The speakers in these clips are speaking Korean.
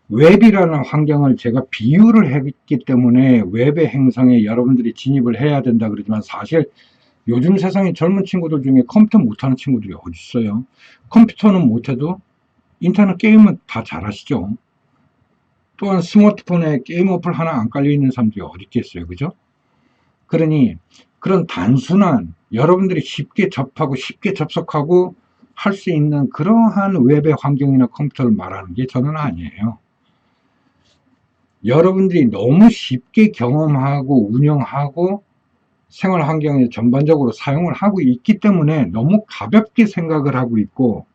웹이라는 환경을 제가 비유를 했기 때문에 웹의 행성에 여러분들이 진입을 해야 된다 그러지만, 사실 요즘 세상에 젊은 친구들 중에 컴퓨터 못하는 친구들이 어디 있어요? 컴퓨터는 못해도 인터넷 게임은 다 잘하시죠. 또한 스마트폰에 게임 어플 하나 안 깔려 있는 사람들이 어디 있겠어요, 그죠? 그러니 그런 단순한, 여러분들이 쉽게 접하고 쉽게 접속하고 할 수 있는 그러한 웹의 환경이나 컴퓨터를 말하는 게 저는 아니에요. 여러분들이 너무 쉽게 경험하고 운영하고 생활 환경에 전반적으로 사용을 하고 있기 때문에 너무 가볍게 생각을 하고 있고,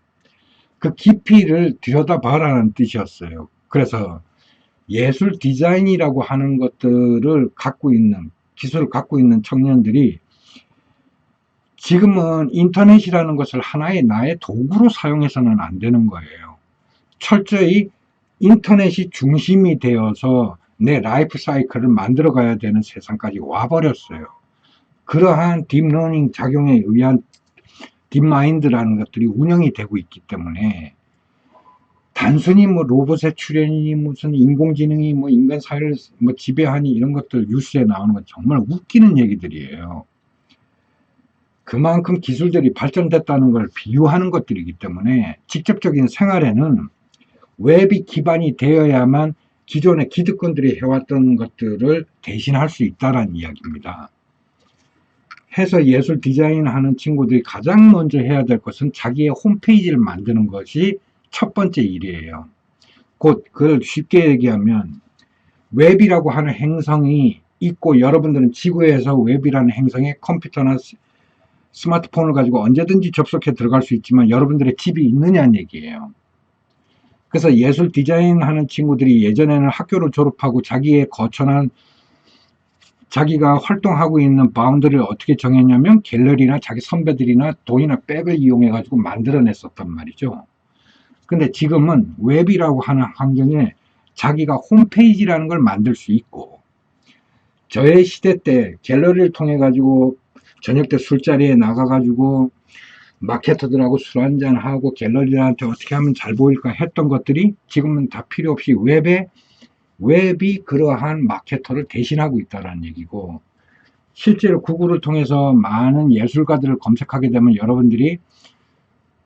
그 깊이를 들여다봐라는 뜻이었어요. 그래서 예술 디자인이라고 하는 것들을 갖고 있는, 기술을 갖고 있는 청년들이 지금은 인터넷이라는 것을 하나의 나의 도구로 사용해서는 안 되는 거예요. 철저히 인터넷이 중심이 되어서 내 라이프 사이클을 만들어 가야 되는 세상까지 와버렸어요. 그러한 딥러닝 작용에 의한 딥마인드라는 것들이 운영이 되고 있기 때문에, 단순히 뭐 로봇의 출현이니 무슨 인공지능이 뭐 인간 사회를 뭐 지배하니 이런 것들 뉴스에 나오는 건 정말 웃기는 얘기들이에요. 그만큼 기술들이 발전됐다는 걸 비유하는 것들이기 때문에, 직접적인 생활에는 웹이 기반이 되어야만 기존의 기득권들이 해왔던 것들을 대신할 수 있다는 이야기입니다. 해서 예술 디자인 하는 친구들이 가장 먼저 해야 될 것은 자기의 홈페이지를 만드는 것이 첫 번째 일이에요. 곧 그걸 쉽게 얘기하면, 웹이라고 하는 행성이 있고 여러분들은 지구에서 웹이라는 행성에 컴퓨터나 스마트폰을 가지고 언제든지 접속해 들어갈 수 있지만 여러분들의 집이 있느냐는 얘기예요. 그래서 예술 디자인 하는 친구들이 예전에는 학교를 졸업하고 자기의 거쳐난, 자기가 활동하고 있는 바운더리를 어떻게 정했냐면 갤러리나 자기 선배들이나 돈이나 백을 이용해 가지고 만들어냈었단 말이죠. 근데 지금은 웹이라고 하는 환경에 자기가 홈페이지라는 걸 만들 수 있고, 저의 시대 때 갤러리를 통해 가지고 저녁 때 술자리에 나가 가지고 마케터들하고 술 한잔하고 갤러리한테 어떻게 하면 잘 보일까 했던 것들이 지금은 다 필요 없이 웹이 그러한 마케터를 대신하고 있다는 얘기고, 실제로 구글을 통해서 많은 예술가들을 검색하게 되면 여러분들이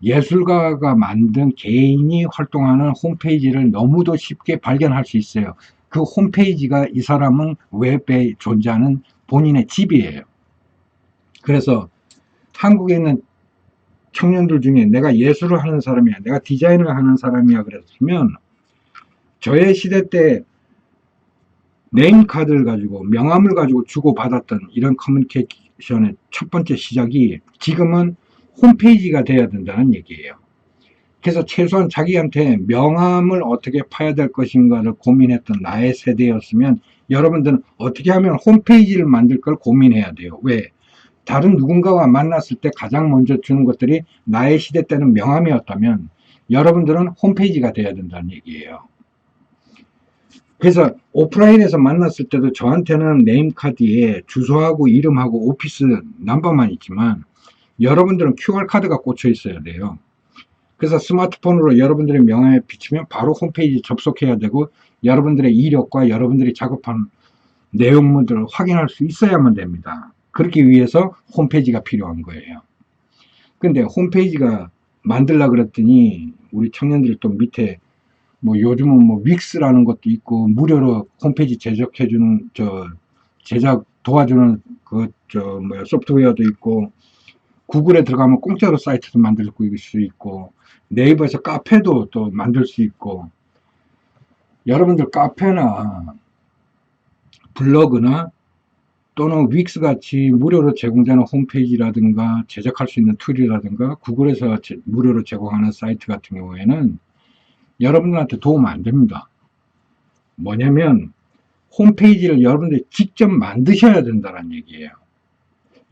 예술가가 만든 개인이 활동하는 홈페이지를 너무도 쉽게 발견할 수 있어요. 그 홈페이지가 이 사람은 웹에 존재하는 본인의 집이에요. 그래서 한국에 있는 청년들 중에 내가 예술을 하는 사람이야, 내가 디자인을 하는 사람이야 그랬으면, 저의 시대 때 네임카드를 가지고 명함을 가지고 주고받았던 이런 커뮤니케이션의 첫 번째 시작이 지금은 홈페이지가 돼야 된다는 얘기예요. 그래서 최소한 자기한테 명함을 어떻게 파야 될 것인가를 고민했던 나의 세대였으면, 여러분들은 어떻게 하면 홈페이지를 만들 걸 고민해야 돼요. 왜? 다른 누군가와 만났을 때 가장 먼저 주는 것들이 나의 시대 때는 명함이었다면 여러분들은 홈페이지가 돼야 된다는 얘기예요. 그래서 오프라인에서 만났을 때도 저한테는 네임카드에 주소하고 이름하고 오피스 넘버만 있지만 여러분들은 QR카드가 꽂혀 있어야 돼요. 그래서 스마트폰으로 여러분들의 명함에 비치면 바로 홈페이지 접속해야 되고, 여러분들의 이력과 여러분들이 작업한 내용물들을 확인할 수 있어야만 됩니다. 그렇기 위해서 홈페이지가 필요한 거예요. 근데 홈페이지가 만들라 그랬더니 우리 청년들이 또 밑에 뭐 요즘은 뭐 윅스라는 것도 있고 무료로 홈페이지 제작해주는 제작 도와주는 소프트웨어도 있고, 구글에 들어가면 공짜로 사이트도 만들 수 있고, 네이버에서 카페도 또 만들 수 있고, 여러분들 카페나 블로그나 또는 윅스 같이 무료로 제공되는 홈페이지라든가 제작할 수 있는 툴이라든가 구글에서 무료로 제공하는 사이트 같은 경우에는 여러분들한테 도움 안 됩니다. 뭐냐면 홈페이지를 여러분들이 직접 만드셔야 된다는 얘기예요.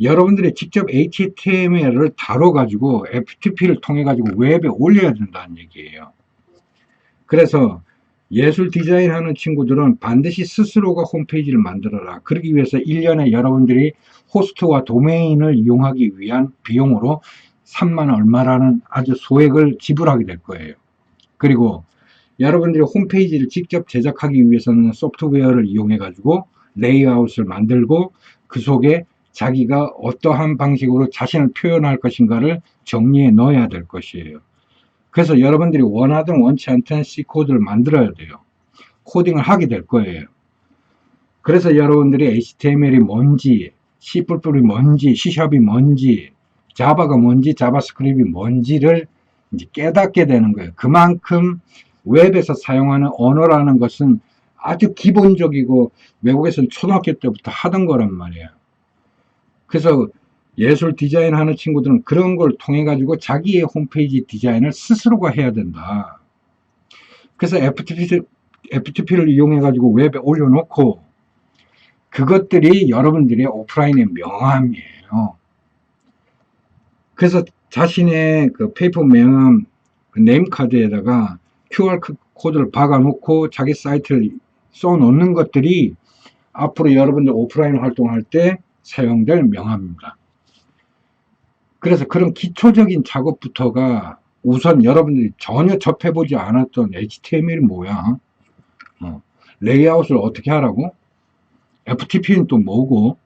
여러분들이 직접 HTML을 다뤄가지고 FTP를 통해가지고 웹에 올려야 된다는 얘기예요. 그래서 예술 디자인 하는 친구들은 반드시 스스로가 홈페이지를 만들어라. 그러기 위해서 1년에 여러분들이 호스트와 도메인을 이용하기 위한 비용으로 3만 얼마라는 아주 소액을 지불하게 될 거예요. 그리고 여러분들이 홈페이지를 직접 제작하기 위해서는 소프트웨어를 이용해 가지고 레이아웃을 만들고 그 속에 자기가 어떠한 방식으로 자신을 표현할 것인가를 정리해 넣어야 될 것이에요. 그래서 여러분들이 원하든 원치 않든 C코드를 만들어야 돼요. 코딩을 하게 될 거예요. 그래서 여러분들이 HTML이 뭔지, C++이 뭔지, C샵이 뭔지, 자바가 뭔지, 자바스크립트이 뭔지를 이제 깨닫게 되는 거예요. 그만큼 웹에서 사용하는 언어라는 것은 아주 기본적이고 외국에서는 초등학교 때부터 하던 거란 말이에요. 그래서 예술 디자인 하는 친구들은 그런 걸 통해 가지고 자기의 홈페이지 디자인을 스스로가 해야 된다. 그래서 FTP를 이용해 가지고 웹에 올려놓고 그것들이 여러분들의 오프라인의 명함이에요. 그래서 자신의 그 페이퍼 명함 그 네임카드에다가 QR 코드를 박아놓고 자기 사이트를 써놓는 것들이 앞으로 여러분들 오프라인 활동할 때 사용될 명함입니다. 그래서 그런 기초적인 작업부터가 우선 여러분들이 전혀 접해보지 않았던 HTML이 뭐야? 레이아웃을 어떻게 하라고? FTP는 또 뭐고?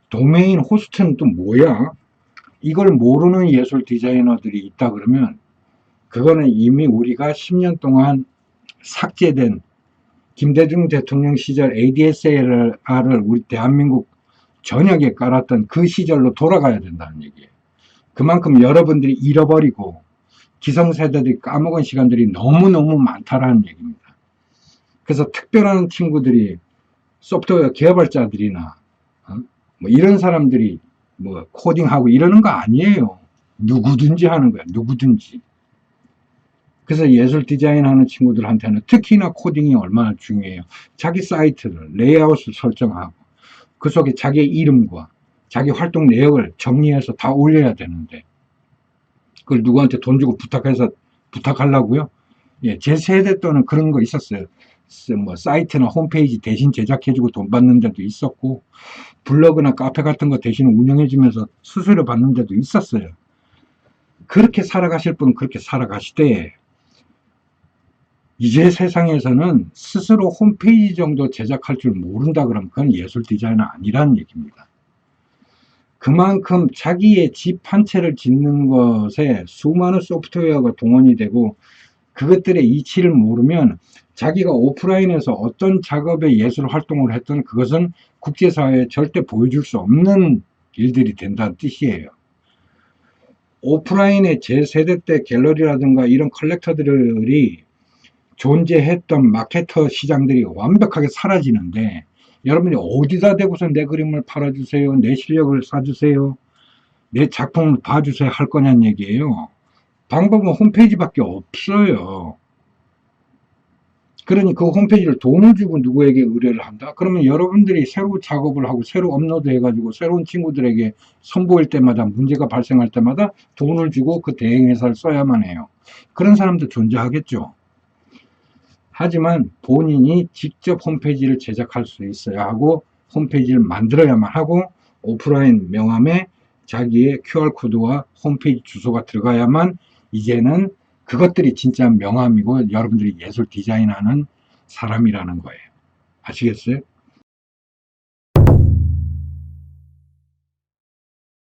도메인 호스트는 또 뭐야? 이걸 모르는 예술 디자이너들이 있다 그러면 그거는 이미 우리가 10년 동안 삭제된 김대중 대통령 시절 ADSLR을 우리 대한민국 전역에 깔았던 그 시절로 돌아가야 된다는 얘기예요. 그만큼 여러분들이 잃어버리고 기성세대들이 까먹은 시간들이 너무너무 많다라는 얘기입니다. 그래서 특별한 친구들이 소프트웨어 개발자들이나 뭐 이런 사람들이 뭐 코딩하고 이러는 거 아니에요. 누구든지 하는 거야. 누구든지. 그래서 예술 디자인 하는 친구들한테는 특히나 코딩이 얼마나 중요해요. 자기 사이트를 레이아웃을 설정하고 그 속에 자기의 이름과 자기 활동 내역을 정리해서 다 올려야 되는데 그걸 누구한테 돈 주고 부탁하려고요? 예, 제 세대 때는 그런 거 있었어요. 뭐 사이트나 홈페이지 대신 제작해주고 돈 받는 데도 있었고 블로그나 카페 같은 거 대신 운영해주면서 수수료 받는 데도 있었어요. 그렇게 살아가실 분은 그렇게 살아가시되 이제 세상에서는 스스로 홈페이지 정도 제작할 줄 모른다 그러면 그건 예술 디자인은 아니라는 얘기입니다. 그만큼 자기의 집 한 채를 짓는 것에 수많은 소프트웨어가 동원이 되고 그것들의 이치를 모르면 자기가 오프라인에서 어떤 작업의 예술 활동을 했던 그것은 국제사회에 절대 보여줄 수 없는 일들이 된다는 뜻이에요. 오프라인의 제 세대 때 갤러리라든가 이런 컬렉터들이 존재했던 마케터 시장들이 완벽하게 사라지는데 여러분이 어디다 대고서 내 그림을 팔아주세요, 내 실력을 사주세요, 내 작품을 봐주세요 할 거냐는 얘기예요. 방법은 홈페이지밖에 없어요. 그러니 그 홈페이지를 돈을 주고 누구에게 의뢰를 한다? 그러면 여러분들이 새로 작업을 하고 새로 업로드 해가지고 새로운 친구들에게 선보일 때마다 문제가 발생할 때마다 돈을 주고 그 대행회사를 써야만 해요. 그런 사람도 존재하겠죠. 하지만 본인이 직접 홈페이지를 제작할 수 있어야 하고 홈페이지를 만들어야만 하고 오프라인 명함에 자기의 QR코드와 홈페이지 주소가 들어가야만 이제는 그것들이 진짜 명함이고 여러분들이 예술 디자인하는 사람이라는 거예요. 아시겠어요?